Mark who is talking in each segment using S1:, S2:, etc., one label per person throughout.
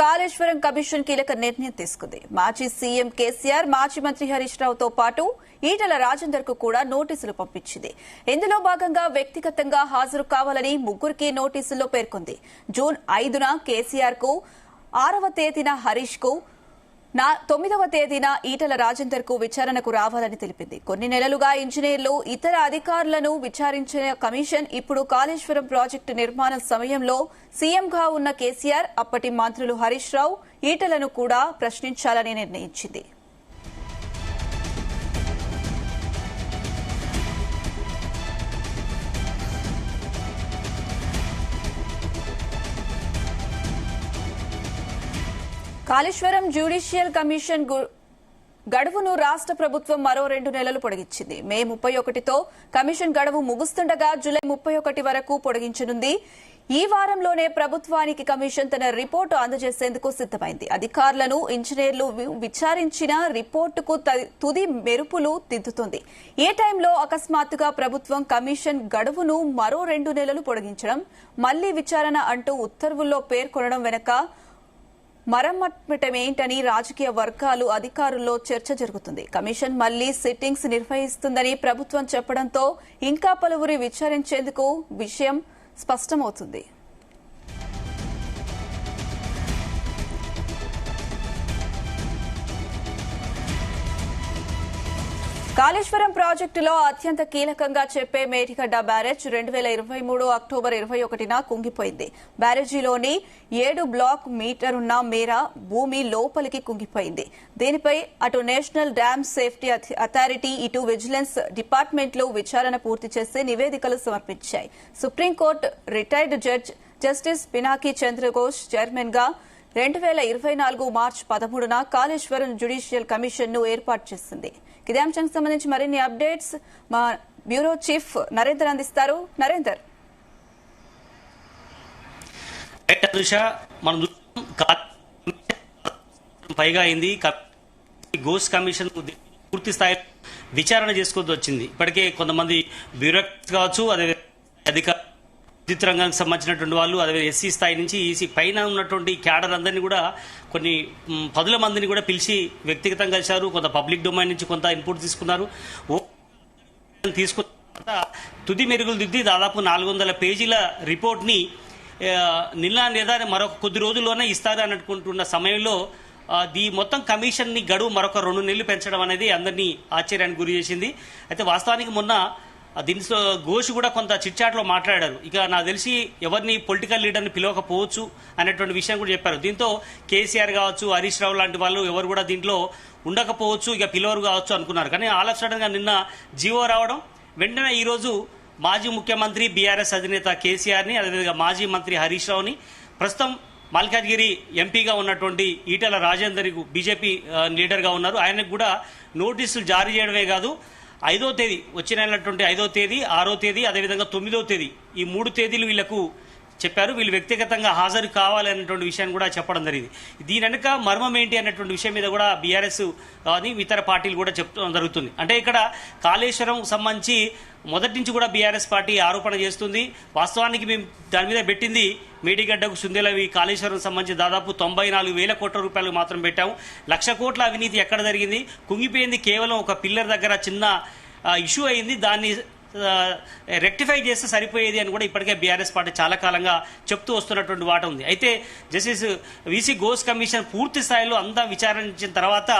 S1: Kaleshwaram commission కీలక నిర్ణయం తీసుకుంది. మాజీ సీఎం కేసీఆర్, మాజీ మంత్రి హరీష్ రావుతో పాటు ఈటెల రాజేందర్ కు కూడా నోటీసులు పంపించింది. ఇందులో భాగంగా వ్యక్తిగతంగా హాజరు కావాలని ముగ్గురికి నోటీసుల్లో పేర్కొంది. జూన్ 5న కేసీఆర్ కు, 6వ తేదీన హరీష్ కు, 9వ తేదీన ఈటెల రాజేందర్ కు విచారణకు రావాలని తెలిపింది. కొన్ని నెలలుగా ఇంజనీర్లు, ఇతర అధికారులను విచారించిన కమిషన్ ఇప్పుడు కాళేశ్వరం ప్రాజెక్టు నిర్మాణం సమయంలో సీఎంగా ఉన్న కేసీఆర్, అప్పటి మంత్రులు హరీష్ రావు, ఈటెలను కూడా ప్రశ్నించాలని నిర్ణయించింది. కాళేశ్వరం జ్యుడిషియల్ కమిషన్ గడువును రాష్ట్ర ప్రభుత్వం మరో 2 నెలలు పొడిగించింది. మే 31తో కమిషన్ గడువు ముగుస్తుండగా జూలై 31 వరకు పొడిగించనుంది. ఈ వారంలోనే ప్రభుత్వానికి కమిషన్ తన రిపోర్టు అందజేసేందుకు సిద్దమైంది. అధికారులను, ఇంజనీర్లు విచారించిన రిపోర్టుకు తుది మెరుపులు దిద్దుతుంది. ఈ టైంలో అకస్మాత్తుగా ప్రభుత్వం కమిషన్ గడువును మరో 2 నెలలు పొడిగించడం, మళ్లీ విచారణ అంటూ ఉత్తర్వుల్లో పేర్కొనడం వెనుక మరమ్మటమేంటని రాజకీయ వర్గాలు, అధికారుల్లో చర్చ జరుగుతుంది. కమిషన్ మళ్లీ సిట్టింగ్స్ నిర్వహిస్తుందని ప్రభుత్వం చెప్పడంతో ఇంకా పలువురు విచారించేందుకు విషయం స్పష్టమవుతుంది. కాళేశ్వరం ప్రాజెక్టులో అత్యంత కీలకంగా చెప్పే మేడిగడ్డ బ్యారేజ్ 2023 అక్టోబర్ 21న కుంగిపోయింది. బ్యారేజీలోని 7 బ్లాక్ మీటరున్న మేర భూమి లోపలికి కుంగిపోయింది. దీనిపై అటు నేషనల్ డ్యామ్ సేఫ్టీ అథారిటీ, ఇటు విజిలెన్స్ డిపార్ట్మెంట్లు విచారణ పూర్తి చేసి నివేదికలు సమర్పించాయి. సుప్రీంకోర్టు retired judge justice Pinaki Chandra Ghosh chairman గా 2024 మార్చి 13న కాళేశ్వరం జ్యుడిషియల్ కమిషన్ ను ఏర్పాటు చేసింది. ఇదే అంశానికి సంబంధించి మరిన్ని అప్డేట్స్ మా బ్యూరో చీఫ్ నరేందర్ అందిస్తారు. నరేందర్,
S2: పైగా అయింది ఘోష్ కమిషన్ పూర్తి స్థాయి విచారణ చేసుకోవద్దు వచ్చింది. ఇప్పటికే కొంతమంది బ్యూరోక్రాట్స్ కావచ్చు, అదే అధికారులు, విద్యుత్ రంగానికి సంబంధించినటువంటి వాళ్ళు, అదే ఎస్సీ స్థాయి నుంచి ఈసీ పైన ఉన్నటువంటి క్యాడర్ అందరినీ కూడా కొన్ని పదుల మందిని కూడా పిలిచి వ్యక్తిగతంగా కలిశారు. కొంత పబ్లిక్ డొమైన్ నుంచి కొంత ఇన్పుట్ తీసుకున్నారు. తీసుకున్న తుది మెరుగులు దిద్ది దాదాపు 400 పేజీల రిపోర్ట్ని నిన్న లేదా మరొక కొద్ది రోజుల్లోనే ఇస్తారు అని అనుకుంటున్న సమయంలో ఈ మొత్తం కమిషన్ని గడువు మరొక 2 నెలలు పెంచడం అనేది అందరినీ ఆశ్చర్యానికి గురి చేసింది. అయితే వాస్తవానికి మొన్న దీంట్లో ఘోష్ కూడా కొంత చిట్చాట్లో మాట్లాడారు. ఇక నాకు తెలిసి ఎవరిని పొలిటికల్ లీడర్ని పిలవకపోవచ్చు అనేటువంటి విషయం కూడా చెప్పారు. దీంతో కేసీఆర్ కావచ్చు, హరీష్ రావు లాంటి వాళ్ళు ఎవరు కూడా దీంట్లో ఉండకపోవచ్చు, ఇక పిలవరు కావచ్చు అనుకున్నారు. కానీ ఆల్ ఆఫ్ సడన్ గా నిన్న జీవో రావడం వెంటనే ఈరోజు మాజీ ముఖ్యమంత్రి బీఆర్ఎస్ అధినేత కేసీఆర్ని, అదేవిధంగా మాజీ మంత్రి హరీష్ రావుని, ప్రస్తుతం మల్కాజ్గిరి ఎంపీగా ఉన్నటువంటి ఈటెల రాజేందర్ బీజేపీ లీడర్గా ఉన్నారు, ఆయనకు కూడా నోటీసులు జారీ చేయడమే కాదు 5వ తేదీ వచ్చే నెలటువంటి 5వ తేదీ, 6వ తేదీ, అదేవిధంగా 9వ తేదీ ఈ 3 తేదీలు వీళ్లకు చెప్పారు. వీళ్ళు వ్యక్తిగతంగా హాజరు కావాలనేటువంటి విషయాన్ని కూడా చెప్పడం జరిగింది. దీని వెనుక మర్మం ఏంటి అనేటువంటి విషయం మీద కూడా బీఆర్ఎస్ అని ఇతర పార్టీలు కూడా చెప్తూ జరుగుతుంది. అంటే ఇక్కడ కాళేశ్వరం సంబంధించి మొదటి నుంచి కూడా బీఆర్ఎస్ పార్టీ ఆరోపణ చేస్తుంది. వాస్తవానికి మేము దాని మీద పెట్టింది మేడిగడ్డకు సుందేలవి కాళేశ్వరం సంబంధించి దాదాపు 94,000 కోట్ల రూపాయలు మాత్రం పెట్టాము. 1,00,000 కోట్ల అవినీతి ఎక్కడ జరిగింది? కుంగిపోయింది కేవలం ఒక పిల్లర్ దగ్గర చిన్న ఇష్యూ అయింది, దాన్ని రెక్టిఫై చేస్తే సరిపోయేది అని కూడా ఇప్పటికే బీఆర్ఎస్ పార్టీ చాలా కాలంగా చెప్తూ వస్తున్నటువంటి వాట ఉంది. అయితే జస్టిస్ వీసీ ఘోష్ కమిషన్ పూర్తి స్థాయిలో అంతా విచారించిన తర్వాత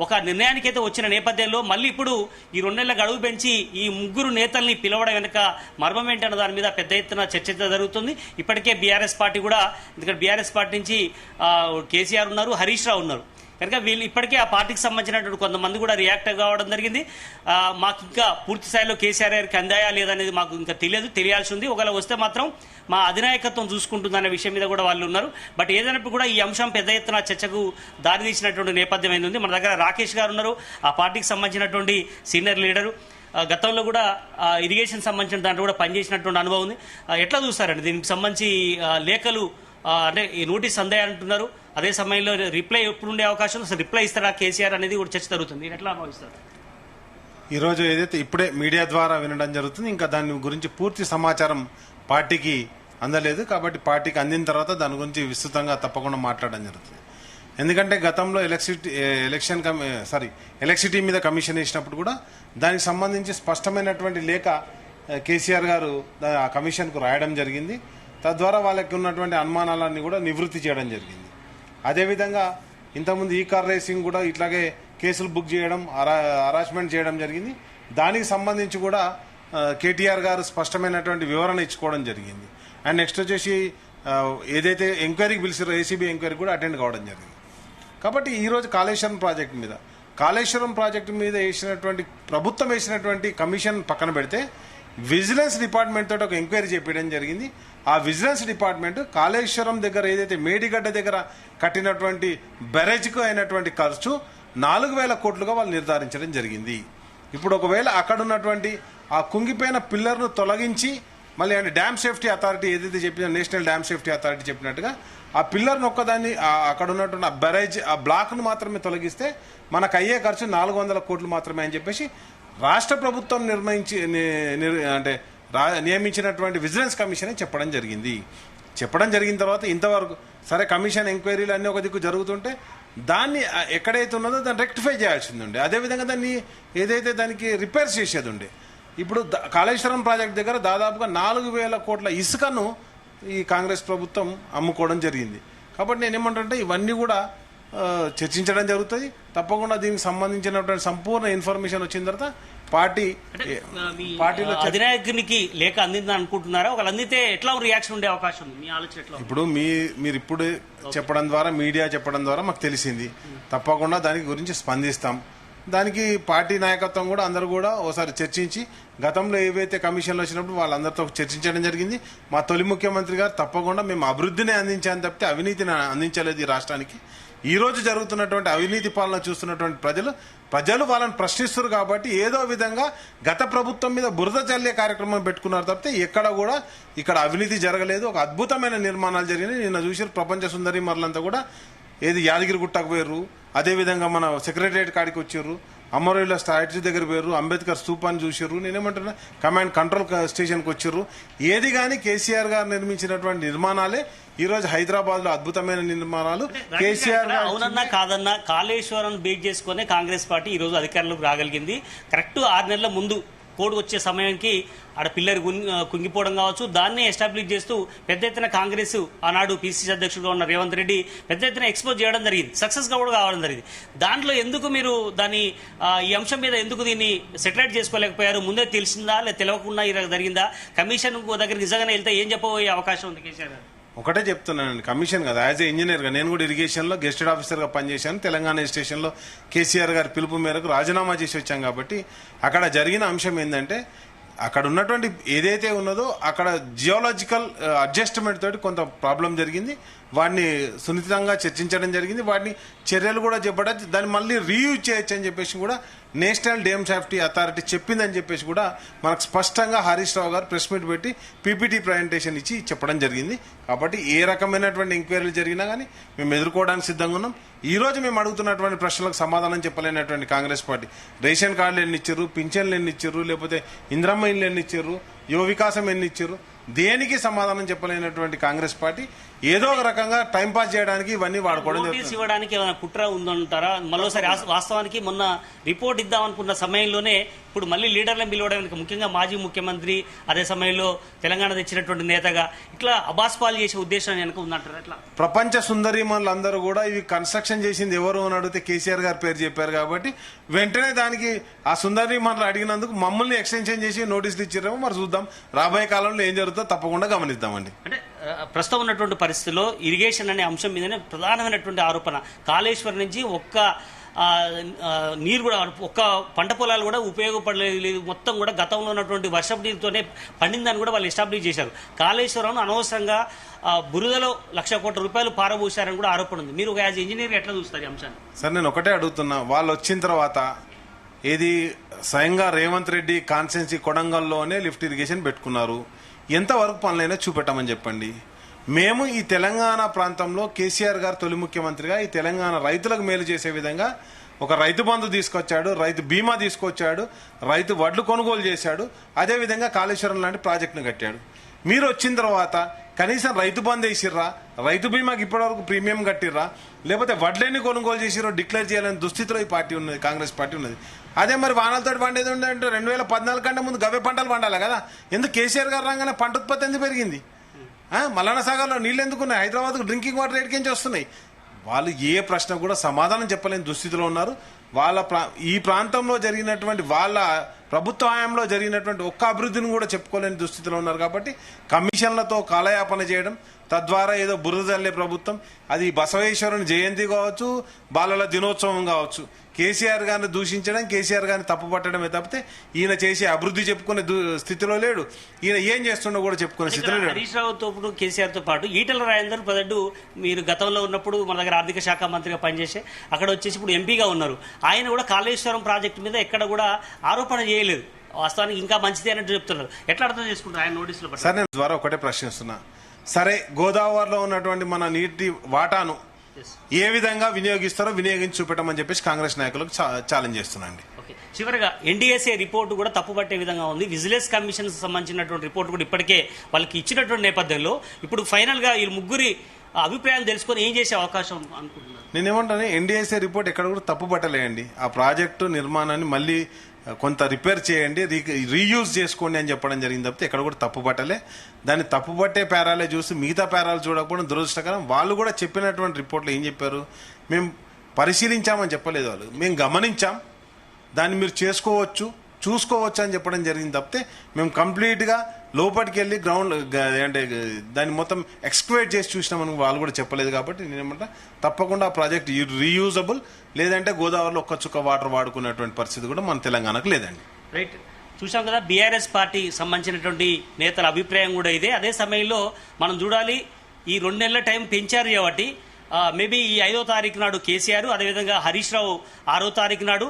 S2: ఒక నిర్ణయానికైతే వచ్చిన నేపథ్యంలో మళ్ళీ ఇప్పుడు ఈ 2 నెలల గడువు పెంచి ఈ 3 నేతల్ని పిలవడం వెనుక మర్మం ఏంటన్న దాని మీద పెద్ద ఎత్తున చర్చ జరుగుతుంది. ఇప్పటికే బీఆర్ఎస్ పార్టీ కూడా, ఎందుకంటే బీఆర్ఎస్ పార్టీ నుంచి కేసీఆర్ ఉన్నారు, హరీష్ రావు ఉన్నారు కనుక వీళ్ళు ఇప్పటికే ఆ పార్టీకి సంబంధించినటువంటి కొంతమంది కూడా రియాక్ట్ కావడం జరిగింది. మాకు ఇంకా పూర్తి స్థాయిలో కేసీఆర్ గారికి అందాయా లేదనేది మాకు ఇంకా తెలియాల్సి ఉంది. ఒకవేళ వస్తే మాత్రం మా అధినాయకత్వం చూసుకుంటుందనే విషయం మీద కూడా వాళ్ళు ఉన్నారు. బట్ ఏదైనప్పుడు కూడా ఈ అంశం పెద్ద ఎత్తున చర్చకు దారితీసినటువంటి నేపథ్యం ఏంది. మన దగ్గర రాకేష్ గారు ఉన్నారు, ఆ పార్టీకి సంబంధించినటువంటి సీనియర్ లీడరు, గతంలో కూడా ఇరిగేషన్ సంబంధించిన దాంట్లో కూడా పనిచేసినటువంటి అనుభవం ఉంది. ఎట్లా చూస్తారండి దీనికి సంబంధించి లేఖలు అంటే ఈ నోటీస్ అందాయంటున్నారు, అదే సమయంలో రిప్లై ఎప్పుడు ఉండే అవకాశం, అసలు రిప్లై ఇస్తారా కేసీఆర్ అనేది కూడా చర్చ జరుగుతుంది. ఎట్లా భావిస్తారు?
S3: ఈరోజు ఏదైతే ఇప్పుడే మీడియా ద్వారా వినడం జరుగుతుంది, ఇంకా దాని గురించి పూర్తి సమాచారం పార్టీకి అందలేదు. కాబట్టి పార్టీకి అందిన తర్వాత దాని గురించి విస్తృతంగా తప్పకుండా మాట్లాడడం జరుగుతుంది. ఎందుకంటే గతంలో ఎలక్ట్రిసిటీ మీద కమిషన్ వేసినప్పుడు కూడా దానికి సంబంధించి స్పష్టమైనటువంటి లేఖ కేసీఆర్ గారు ఆ కమిషన్కు రాయడం జరిగింది. తద్వారా వాళ్ళకి ఉన్నటువంటి అనుమానాలన్నీ కూడా నివృత్తి చేయడం జరిగింది. అదేవిధంగా ఇంతకుముందు ఈ కార్ రేసింగ్ కూడా ఇట్లాగే కేసులు బుక్ చేయడం, హరాస్మెంట్ చేయడం జరిగింది. దానికి సంబంధించి కూడా కేటీఆర్ గారు స్పష్టమైనటువంటి వివరణ ఇచ్చుకోవడం జరిగింది. అండ్ నెక్స్ట్ వచ్చేసి ఏదైతే ఎంక్వైరీకి పిలిచారో ఏసీబీ ఎంక్వైరీ కూడా అటెండ్ కావడం జరిగింది. కాబట్టి ఈరోజు కాళేశ్వరం ప్రాజెక్టు మీద వేసినటువంటి ప్రభుత్వం వేసినటువంటి కమిషన్ పక్కన పెడితే విజిలెన్స్ డిపార్ట్మెంట్ తోటి ఒక ఎంక్వైరీ చేపించడం జరిగింది. ఆ విజిలెన్స్ డిపార్ట్మెంట్ కాళేశ్వరం దగ్గర ఏదైతే మేడిగడ్డ దగ్గర కట్టినటువంటి బ్యారేజ్కు అయినటువంటి ఖర్చు 4,000 కోట్లుగా వాళ్ళు నిర్ధారించడం జరిగింది. ఇప్పుడు ఒకవేళ అక్కడ ఉన్నటువంటి ఆ కుంగిపోయిన పిల్లర్ను తొలగించి మళ్ళీ అంటే డ్యామ్ సేఫ్టీ అథారిటీ ఏదైతే చెప్పిన నేషనల్ డ్యామ్ సేఫ్టీ అథారిటీ చెప్పినట్టుగా ఆ పిల్లర్ను ఒక్కదాన్ని అక్కడ ఉన్నటువంటి ఆ బ్యారేజ్ ఆ బ్లాక్ను మాత్రమే తొలగిస్తే మనకు అయ్యే ఖర్చు 400 కోట్లు మాత్రమే అని చెప్పేసి రాష్ట్ర ప్రభుత్వం నియమించినటువంటి విజిలెన్స్ కమిషన్ చెప్పడం జరిగిన తర్వాత ఇంతవరకు సరే కమిషన్ ఎంక్వైరీలు అన్నీ ఒక దిక్కు జరుగుతుంటే దాన్ని ఎక్కడైతే ఉన్నదో దాన్ని రెక్టిఫై చేయాల్సింది ఉండే, అదేవిధంగా దాన్ని ఏదైతే దానికి రిపేర్స్ చేసేది ఉండే. ఇప్పుడు కాళేశ్వరం ప్రాజెక్ట్ దగ్గర దాదాపుగా 4,000 కోట్ల ఇసుకను ఈ కాంగ్రెస్ ప్రభుత్వం అమ్ముకోవడం జరిగింది. కాబట్టి నేనేమంటే ఇవన్నీ కూడా చర్చించడం జరుగుతుంది. తప్పకుండా దీనికి సంబంధించినటువంటి సంపూర్ణ ఇన్ఫర్మేషన్ వచ్చిన తర్వాత పార్టీలో
S2: అధినాయకునికి లేఖ అందిందని అనుకుంటున్నారా? ఒకళ్ళు అందితే ఎట్లా రియాక్షన్ ఉండే అవకాశం ఉంది? మీ ఆలోచన ఎట్లా?
S3: ఇప్పుడు మీరు ఇప్పుడు చెప్పడం ద్వారా మీడియా చెప్పడం ద్వారా మాకు తెలిసింది. తప్పకుండా దాని గురించి స్పందిస్తాం. దానికి పార్టీ నాయకత్వం కూడా అందరూ కూడా ఓసారి చర్చించి గతంలో ఏవైతే కమిషన్లు వచ్చినప్పుడు వాళ్ళందరితో చర్చించడం జరిగింది. మా తొలి ముఖ్యమంత్రి గారు తప్పకుండా మేము అభివృద్ధిని అందించాలని తప్పితే అవినీతిని అందించలేదు ఈ రాష్ట్రానికి. ఈ రోజు జరుగుతున్నటువంటి అవినీతి పాలన చూస్తున్నటువంటి ప్రజలు వాళ్ళని ప్రశ్నిస్తారు. కాబట్టి ఏదో విధంగా గత ప్రభుత్వం మీద బురద చల్లే కార్యక్రమం పెట్టుకున్నారు తప్పితే ఎక్కడ కూడా ఇక్కడ అవినీతి జరగలేదు. ఒక అద్భుతమైన నిర్మాణాలు జరిగినాయి. నిన్న చూసారు ప్రపంచ సుందరి మరలంతా కూడా ఏది యాదగిరి గుట్టకు పోయారు, అదేవిధంగా మన సెక్రటరియట్ కాడికి వచ్చారు, అమరవీరుల స్టాచ్యూ దగ్గర పోయారు, అంబేద్కర్ స్తూపాన్ని చూసారు, నేనేమంటున్నా కమాండ్ కంట్రోల్ స్టేషన్కి వచ్చారు. ఏది కానీ కేసీఆర్ గారు నిర్మించినటువంటి నిర్మాణాలే ఈ రోజు హైదరాబాద్ లో అద్భుతమైన నిర్మాణాలు. కేసీఆర్
S2: అవునన్నా కాదన్నా కాళేశ్వరం బేస్ చేసుకునే కాంగ్రెస్ పార్టీ ఈ రోజు అధికారంలోకి రాగలిగింది. కరెక్ట్ 6 నెలల ముందు కోడ్ వచ్చే సమయానికి ఆడ పిల్లర్ కుంగిపోవడం కావచ్చు, దాన్ని ఎస్టాబ్లిష్ చేస్తూ పెద్ద ఎత్తున కాంగ్రెస్ ఆనాడు పిసిసి అధ్యక్షుడుగా ఉన్న రేవంత్ రెడ్డి పెద్ద ఎత్తున ఎక్స్పోజ్ చేయడం జరిగింది, సక్సెస్ కూడా కావడం జరిగింది. దాంట్లో ఎందుకు మీరు దాన్ని ఈ అంశం మీద ఎందుకు దీన్ని సెటిలైట్ చేసుకోలేకపోయారు? ముందే తెలిసిందా లేదా తెలియకుండా జరిగిందా? కమిషన్ దగ్గర నిజంగానే వెళ్తే ఏం చెప్పబోయే అవకాశం ఉంది కేసీఆర్ గారు?
S3: ఒకటే చెప్తున్నానండి, కమిషన్ కదా, యాజ్ ఏ ఇంజనీర్ గా నేను కూడా ఇరిగేషన్ లో గెస్టెడ్ ఆఫీసర్ గా పనిచేశాను. తెలంగాణ స్టేషన్ లో కేసీఆర్ గారి పిలుపు మేరకు రాజీనామా చేసి వచ్చాం. కాబట్టి అక్కడ జరిగిన అంశం ఏంటంటే అక్కడ ఉన్నటువంటి ఏదైతే ఉన్నదో అక్కడ జియోలాజికల్ అడ్జస్ట్మెంట్ తోటి కొంత ప్రాబ్లం జరిగింది. వాడిని సున్నితంగా చర్చించడం జరిగింది. వాటిని చర్యలు కూడా చెప్పడం, దాన్ని మళ్ళీ రీయూజ్ చేయొచ్చు అని చెప్పేసి కూడా నేషనల్ డ్యామ్ సేఫ్టీ అథారిటీ చెప్పిందని చెప్పేసి కూడా మనకు స్పష్టంగా హరీష్ రావు గారు ప్రెస్ మీట్ పెట్టి పీపీటీ ప్రజెంటేషన్ ఇచ్చి చెప్పడం జరిగింది. కాబట్టి ఏ రకమైనటువంటి ఎంక్వైరీలు జరిగినా కానీ మేము ఎదుర్కోవడానికి సిద్ధంగా ఉన్నాం. ఈ రోజు మేము అడుగుతున్నటువంటి ప్రశ్నలకు సమాధానం చెప్పలేనటువంటి కాంగ్రెస్ పార్టీ రేషన్ కార్డులు ఎన్ని ఇచ్చారు, పింఛన్లు ఎన్ని ఇచ్చారు, లేకపోతే ఇంద్రమ్మ ఇళ్ళు ఎన్ని ఇచ్చారు, యువ వికాసం ఎన్ని ఇచ్చారు, దేనికి సమాధానం చెప్పలేనటువంటి కాంగ్రెస్ పార్టీ ఏదో ఒక రకంగా టైం పాస్ చేయడానికి ఇవన్నీ వాడుకోవడం
S2: నోటీస్ ఇవ్వడానికి ఏమైనా కుట్ర ఉందంటారా? మరోసారి వాస్తవానికి మొన్న రిపోర్ట్ ఇద్దాం అనుకున్న సమయంలోనే ఇప్పుడు మళ్ళీ లీడర్లను పిలవడానికి, ముఖ్యంగా మాజీ ముఖ్యమంత్రి అదే సమయంలో తెలంగాణ తెచ్చినటువంటి నేతగా ఇట్లా అబాస్పాలు చేసే ఉద్దేశం వెనుక ఉందంటారా? ఎట్లా?
S3: ప్రపంచ సుందరిమణులందరూ కూడా ఇవి కన్స్ట్రక్షన్ చేసింది ఎవరు అని అడిగితే కేసీఆర్ గారి పేరు చెప్పారు. కాబట్టి వెంటనే దానికి ఆ సుందరిమణులు అడిగినందుకు మమ్మల్ని ఎక్స్టెన్షన్ చేసి నోటీసులు ఇచ్చారేమో. మరి చూద్దాం, రాబోయే కాలంలో ఏం జరుగుతుందో తప్పకుండా గమనిద్దామండి.
S2: అంటే ప్రస్తుతం ఉన్నటువంటి పరిస్థితుల్లో ఇరిగేషన్ అనే అంశం మీదనే ప్రధానమైనటువంటి ఆరోపణ. కాళేశ్వరం నుంచి ఒక్క నీరు కూడా, ఒక్క పంట పొలాలు కూడా ఉపయోగపడలేదు. మొత్తం కూడా గతంలో ఉన్నటువంటి వర్షపు నీరుతోనే పండిందని కూడా వాళ్ళు ఎస్టాబ్లిష్ చేశారు. కాళేశ్వరం అనవసరంగా బురదలో 1,00,000 కోట్ల రూపాయలు పారబోశారని కూడా ఆరోపణ ఉంది. మీరు యాజ్ ఇంజనీర్ ఎట్లా చూస్తారు ఈ అంశాన్ని?
S3: సార్, నేను ఒకటే అడుగుతున్నా, వాళ్ళు వచ్చిన తర్వాత ఏది స్వయంగా రేవంత్ రెడ్డి కాన్స్టిట్యున్సీ కొడంగల్లోనే లిఫ్ట్ ఇరిగేషన్ పెట్టుకున్నారు. ఎంతవరకు పనులైనా చూపెట్టమని చెప్పండి. మేము ఈ తెలంగాణ ప్రాంతంలో కేసీఆర్ గారు తొలి ముఖ్యమంత్రిగా ఈ తెలంగాణ రైతులకు మేలు చేసే విధంగా ఒక రైతు బంధు తీసుకొచ్చాడు, రైతు బీమా తీసుకొచ్చాడు, రైతు వడ్లు కొనుగోలు చేశాడు, అదేవిధంగా కాళేశ్వరం లాంటి ప్రాజెక్టును కట్టాడు. మీరు వచ్చిన తర్వాత కనీసం రైతు బంద్ వేసిర్రా, రైతు బీమాకి ఇప్పటివరకు ప్రీమియం కట్టిర్రా, లేకపోతే వడ్లేని కొనుగోలు చేసిరో డిక్లేర్ చేయాలని దుస్థితిలో ఈ పార్టీ ఉన్నది, కాంగ్రెస్ పార్టీ ఉన్నది. అదే మరి వానాలతో పండేది ఉందంటే 2014 కంటే ముందు గవ్వే పంటలు పండాలి కదా. ఎందుకు కేసీఆర్ గారు రాగానే పంట ఉత్పత్తి ఎందుకు పెరిగింది? మల్లన్న సాగర్లో నీళ్ళు ఎందుకున్నాయి? హైదరాబాద్కు డ్రింకింగ్ వాటర్ రేట్కించి వస్తున్నాయి. వాళ్ళు ఏ ప్రశ్న కూడా సమాధానం చెప్పలేని దుస్థితిలో ఉన్నారు. ఈ ప్రాంతంలో జరిగినటువంటి వాళ్ళ ప్రభుత్వ హయాంలో జరిగినటువంటి ఒక్క అభివృద్ధిని కూడా చెప్పుకోలేని దుస్థితిలో ఉన్నారు. కాబట్టి కమిషన్లతో కాలయాపన చేయడం, తద్వారా ఏదో బురద జల్లే ప్రభుత్వం, అది బసవేశ్వరుని జయంతి కావచ్చు, బాలల దినోత్సవం కావచ్చు, కేసీఆర్ గారిని దూషించడం, కేసీఆర్ గారిని తప్పుపట్టడమే తప్పితే ఈయన చేసే అభివృద్ధి చెప్పుకునే స్థితిలో లేడు. ఈయన ఏం చేస్తుండో కూడా చెప్పుకునే స్థితిలో లేడు.
S2: హరీష్ రావుతో కేసీఆర్ తో పాటు ఈటల రాజేందర్ ప్రజెంట్ మీరు గతంలో ఉన్నప్పుడు మన దగ్గర ఆర్థిక శాఖ మంత్రిగా పనిచేసే అక్కడ వచ్చేసి ఇప్పుడు ఎంపీగా ఉన్నారు. ఆయన కూడా కాళేశ్వరం ప్రాజెక్టు మీద ఎక్కడ కూడా ఆరోపణ చేయలేదు. వాస్తవానికి ఇంకా మంచిది అన్నట్టు చెప్తున్నారు. ఎట్లా అర్థం చేసుకుంటారు ఆయన నోటీసులో?
S3: సరే, నేను ద్వారా ఒకటే ప్రశ్నిస్తున్నా. సరే, గోదావరిలో ఉన్నటువంటి మన నీటి వాటాను ఏ విధంగా వినియోగిస్తారో వినియోగించి చూపెట్టమని చెప్పేసి కాంగ్రెస్ నాయకులకు ఛాలెంజ్ చేస్తున్నాండి.
S2: చివరిగా ఎన్డీఎస్ఏ రిపోర్టు కూడా తప్పుపట్టే విధంగా ఉంది. విజిలెన్స్ కమిషన్ సంబంధించినటువంటి రిపోర్టు కూడా ఇప్పటికే వాళ్ళకి ఇచ్చినటువంటి నేపథ్యంలో ఇప్పుడు ఫైనల్ గా ఈ ముగ్గురి అభిప్రాయాలు తెలుసుకొని ఏం చేసే అవకాశం అనుకుంటున్నారు?
S3: నేనేమంటాను, ఎన్డీఎస్ఏ రిపోర్ట్ ఎక్కడ కూడా తప్పుపట్టలేయండి. ఆ ప్రాజెక్టు నిర్మాణాన్ని మళ్ళీ కొంత రిపేర్ చేయండి, రీయూజ్ చేసుకోండి అని చెప్పడం జరిగింది తప్పితే ఎక్కడ కూడా తప్పుపట్టలే. దాన్ని తప్పుపట్టే పేరాలే చూసి మిగతా పేరాలు చూడకపోవడం దురదృష్టకరం. వాళ్ళు కూడా చెప్పినటువంటి రిపోర్ట్లో ఏం చెప్పారు? మేము పరిశీలించామని చెప్పలేదు వాళ్ళు, మేము గమనించాం, దాన్ని మీరు చూసుకోవచ్చు అని చెప్పడం జరిగింది తప్పితే మేము కంప్లీట్గా లోపలికి వెళ్ళి గ్రౌండ్ అంటే దాన్ని మొత్తం ఎక్స్క్వేట్ చేసి చూసినామని వాళ్ళు కూడా చెప్పలేదు. కాబట్టి నేనేమంటా, తప్పకుండా ఆ ప్రాజెక్ట్ రీయూజబుల్, లేదంటే గోదావరిలో ఒక్క చుక్క వాటర్ వాడుకునేటువంటి పరిస్థితి కూడా మన తెలంగాణకు లేదండి.
S2: రైట్, చూసాం కదా బీఆర్ఎస్ పార్టీ సంబంధించినటువంటి నేతల అభిప్రాయం కూడా ఇదే. అదే సమయంలో మనం చూడాలి, ఈ 2 నెలల టైం పెంచారు కాబట్టి మేబీ ఈ 5వ తారీఖు నాడు కేసీఆర్, అదేవిధంగా హరీష్ రావు 6వ తారీఖు నాడు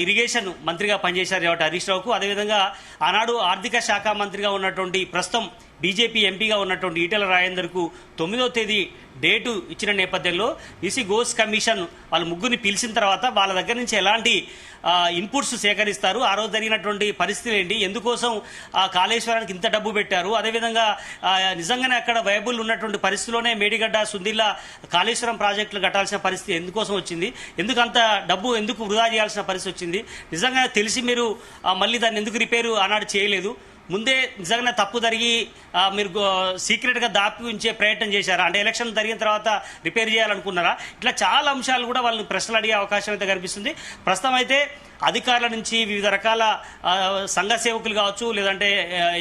S2: ఇరిగేషన్ మంత్రిగా పనిచేశారు కాబట్టి హరీష్ రావుకు, అదేవిధంగా ఆనాడు ఆర్థిక శాఖ మంత్రిగా ఉన్నటువంటి ప్రస్తుతం బీజేపీ ఎంపీగా ఉన్నటువంటి ఈటెల రాజేందర్కు 9వ తేదీ డేటు ఇచ్చిన నేపథ్యంలో ఈసీ గోస్ కమిషన్ వాళ్ళు ముగ్గురిని పిలిచిన తర్వాత వాళ్ళ దగ్గర నుంచి ఎలాంటి ఇన్పుట్స్ సేకరిస్తారు, ఆ రోజు జరిగినటువంటి పరిస్థితులు ఏంటి, ఎందుకోసం కాళేశ్వరానికి ఇంత డబ్బు పెట్టారు, అదేవిధంగా నిజంగానే అక్కడ వైబుల్ ఉన్నటువంటి పరిస్థితిలోనే మేడిగడ్డ, సుందిల్ల, కాళేశ్వరం ప్రాజెక్టులు కట్టాల్సిన పరిస్థితి ఎందుకోసం వచ్చింది, ఎందుకు అంత డబ్బు ఎందుకు వృధా చేయాల్సిన పరిస్థితి వచ్చింది, నిజంగా తెలిసి మీరు మళ్ళీ దాన్ని ఎందుకు రిపేరు ఆనాడు చేయలేదు, ముందే నిజంగా తప్పు జరిగి మీరు సీక్రెట్గా దాపి ఉంచే ప్రయత్నం చేశారా, అంటే ఎలక్షన్ జరిగిన తర్వాత రిపేర్ చేయాలనుకున్నారా, ఇట్లా చాలా అంశాలు కూడా వాళ్ళని ప్రశ్నలు అడిగే అవకాశం అయితే కనిపిస్తుంది. ప్రస్తుతం అయితే అధికారుల నుంచి, వివిధ రకాల సంఘ సేవకులు కావచ్చు, లేదంటే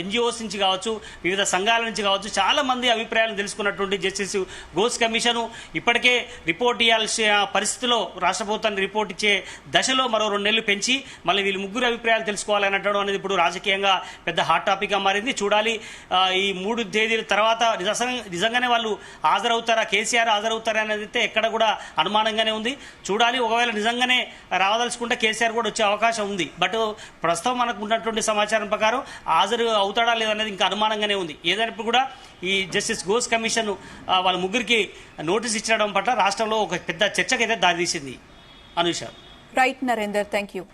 S2: ఎన్జిఓస్ నుంచి కావచ్చు, వివిధ సంఘాల నుంచి కావచ్చు, చాలా మంది అభిప్రాయాలను తెలుసుకున్నటువంటి జస్టిస్ గోస్ కమిషన్ ఇప్పటికే రిపోర్ట్ ఇవ్వాల్సిన పరిస్థితిలో రాష్ట్ర ప్రభుత్వాన్ని రిపోర్ట్ ఇచ్చే దశలో మరో 2 నెలలు పెంచి మళ్ళీ వీళ్ళు ముగ్గురు అభిప్రాయాలు తెలుసుకోవాలనడం అనేది ఇప్పుడు రాజకీయంగా పెద్ద హాట్ టాపిక్ గా మారింది. చూడాలి ఈ 3 తేదీల తర్వాత నిజంగానే వాళ్ళు హాజరవుతారా, కేసీఆర్ హాజరవుతారా అనేది అయితే ఎక్కడ కూడా అనుమానంగానే ఉంది. చూడాలి, ఒకవేళ నిజంగానే రావదలుచుకుంటే కేసీఆర్ కూడా వచ్చే అవకాశం ఉంది. బట్ ప్రస్తుతం మనకు ఉన్నటువంటి సమాచారం ప్రకారం హాజరు అవుతాడా లేదనేది ఇంకా అనుమానంగానే ఉంది. ఏదైనప్పుడు కూడా ఈ జస్టిస్ గోస్ కమిషన్ వాళ్ళ ముగ్గురికి నోటీస్ ఇచ్చడం పట్ల రాష్ట్రంలో ఒక పెద్ద చర్చకైతే దారితీసింది. Anusha.
S1: Right Narender, thank you.